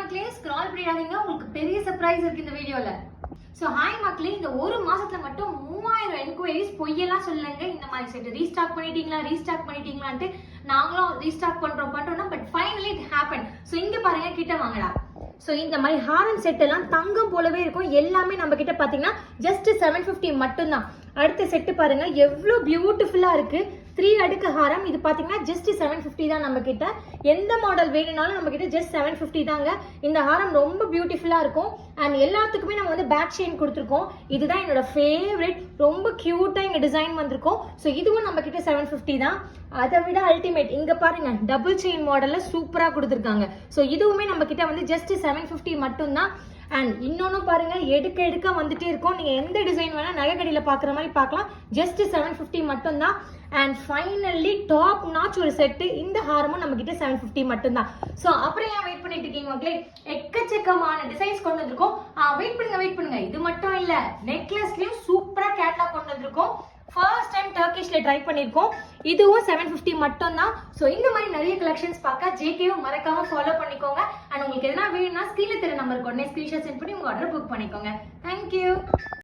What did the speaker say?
மக்களே, ஸ்க்ரால் பண்ணிடாதீங்க, உங்களுக்கு பெரிய சர்ப்ரைஸ் இருக்கு இந்த வீடியோல. ஸோ ஹாய் மக்களே, இந்த ஒரு மாசத்துல மட்டும் 3000 என்கொயரிஸ் பொய்யெல்லாம் சொல்லுங்க. இந்த மாதிரி செட் ரீஸ்டாக் பண்ணிட்டீங்களான்ட்டு நாங்களும் ரீஸ்டாக் பண்றோம்னா but finally it happen. So இங்க பாருங்க, கிட்ட வாங்கடா. ஸோ இந்த மாதிரி ஹாரம் செட் எல்லாம் தங்கம் போலவே இருக்கும். எல்லாமே நம்ம கிட்ட பாத்தீங்கன்னா ஜஸ்ட் 750 மட்டும்தான். அடுத்த செட்டு பாருங்க எவ்வளவு பியூட்டிஃபுல்லா இருக்கு. 3 அடுக்கு ஹாரம். இது பாத்தீங்கன்னா ஜஸ்ட் 750 தான். நம்ம கிட்ட எந்த மாடல் வேணும்னாலும் நம்ம கிட்ட ஜஸ்ட் 750 தாங்க. இந்த ஹாரம் ரொம்ப பியூட்டிஃபுல்லா இருக்கும். அண்ட் எல்லாத்துக்குமே நம்ம வந்து பேக் செயின் கொடுத்துருக்கோம். இதுதான் என்னோட ஃபேவரட். ரொம்ப கியூட்டா இங்க டிசைன் வந்திருக்கும். ஸோ இதுவும் நம்ம கிட்ட 750 தான். அதை விட அல்டிமேட் இங்க பாருங்க, டபுள் செயின் மாடல்ல சூப்பரா கொடுத்துருக்காங்க. ஸோ இதுவுமே நம்ம கிட்ட வந்து ஜஸ்ட் 750 மட்டும்தான். அண்ட் இன்னொன்னு பாருங்க, எடுக்க வந்துட்டே இருக்கும். நீங்க எந்த டிசைன் வேணா நகை கடையில பாக்குற மாதிரி பார்க்கலாம். ஜஸ்ட் 750 மட்டும்தான். அண்ட் ஃபைனலி டாப் நாச் ஒரு செட்டு. இந்த ஹாரமும் நம்ம கிட்ட 750 மட்டும்தான். ஸோ அப்புறம் ஏன் வெயிட் பண்ணிட்டு இருக்கீங்க மக்களே? எக்கச்சக்கமான டிசைன்ஸ் கொண்டு வந்திருக்கோம். வெயிட் பண்ணுங்க. இது மட்டும் இல்ல, நெக்லஸ்லயும் சூப்பரா கேட்லாக் கொண்டு வந்திருக்கோம். ஃபர்ஸ்ட் டைம் டர்க்கிஷ்ல ட்ரை பண்ணிருக்கோம். இதுவும் 750 மட்டும் தான். ஸோ இந்த மாதிரி நிறைய கலெக்ஷன்ஸ் பார்க்க ஜேகேவும் மறக்காம ஃபாலோ பண்ணிக்கோங்க. அண்ட் உங்களுக்கு எதனா வேணும்னா ஸ்கிரீன்ல தெரிய நம்பருக்கு உடனே ஸ்கிரீன்ஷாட் சென்ட் பண்ணி உங்க ஆர்டர் புக் பண்ணிக்கோங்க. தேங்க்யூ.